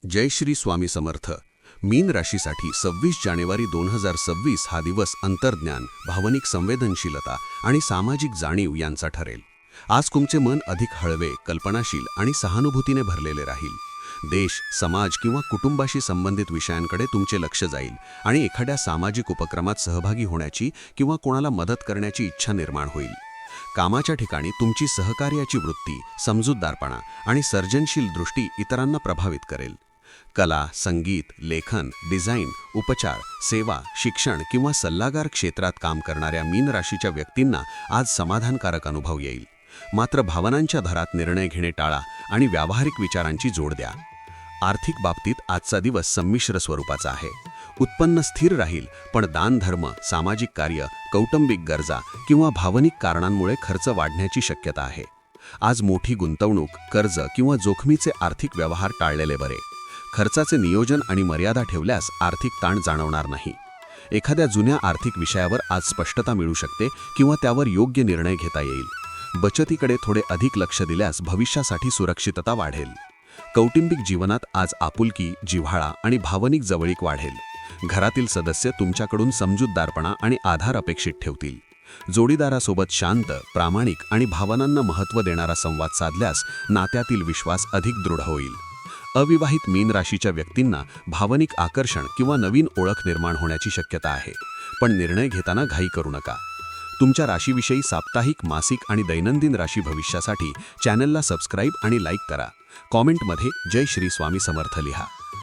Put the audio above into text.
जय श्री स्वामी समर्थ. मीन राशीसाठी 26 जानेवारी 2026 हा दिवस अंतर्ज्ञान, भावनिक संवेदनशीलता आणि सामाजिक जाणीव यांचा ठरेल. आज तुमचे मन अधिक हळवे, कल्पनाशील आणि सहानुभूतीने भरलेले राहील. देश, समाज किंवा कुटुंबाशी संबंधित विषयांकडे तुमचे लक्ष जाईल आणि एखाद्या सामाजिक उपक्रमात सहभागी होण्याची किंवा कोणाला मदत करण्याची इच्छा निर्माण होईल. कामाच्या ठिकाणी तुमची सहकार्याची वृत्ती, समजूतदारपणा आणि सर्जनशील दृष्टी इतरांना प्रभावित करेल. कला, संगीत, लेखन, डिझाईन, उपचार, सेवा, शिक्षण किंवा सल्लागार क्षेत्रात काम करणाऱ्या मीन राशीच्या व्यक्तींना आज समाधानकारक अनुभव येईल. मात्र भावनांच्या भरात निर्णय घेणे टाळा आणि व्यावहारिक विचारांची जोड द्या. आर्थिक बाबतीत आजचा दिवस संमिश्र स्वरूपाचा आहे. उत्पन्न स्थिर राहील, पण दानधर्म, सामाजिक कार्य, कौटुंबिक गरजा किंवा भावनिक कारणांमुळे खर्च वाढण्याची शक्यता आहे. आज मोठी गुंतवणूक, कर्ज किंवा जोखमीचे आर्थिक व्यवहार टाळलेले बरे. खर्चाचे नियोजन आणि मर्यादा ठेवल्यास आर्थिक ताण जाणवणार नाही. एखाद्या जुन्या आर्थिक विषयावर आज स्पष्टता मिळू शकते किंवा त्यावर योग्य निर्णय घेता येईल. बचतीकडे थोडे अधिक लक्ष दिल्यास भविष्यासाठी सुरक्षितता वाढेल. कौटुंबिक जीवनात आज आपुलकी, जिव्हाळा आणि भावनिक जवळीक वाढेल. घरातील सदस्य तुमच्याकडून समजूतदारपणा आणि आधार अपेक्षित ठेवतील. जोडीदारासोबत शांत, प्रामाणिक आणि भावनांना महत्त्व देणारा संवाद साधल्यास नात्यातील विश्वास अधिक दृढ होईल. अविवाहित मीन राशीच्या व्यक्तींना भावनिक आकर्षण किंवा नवीन ओळख निर्माण होण्याची शक्यता आहे, पण निर्णय घेताना घाई करू नका. तुमच्या राशीविषयी साप्ताहिक, मासिक आणि दैनंदिन राशी भविष्यासाठी चॅनलला सबस्क्राईब आणि लाईक करा. कॉमेंटमध्ये जय श्री स्वामी समर्थ लिहा.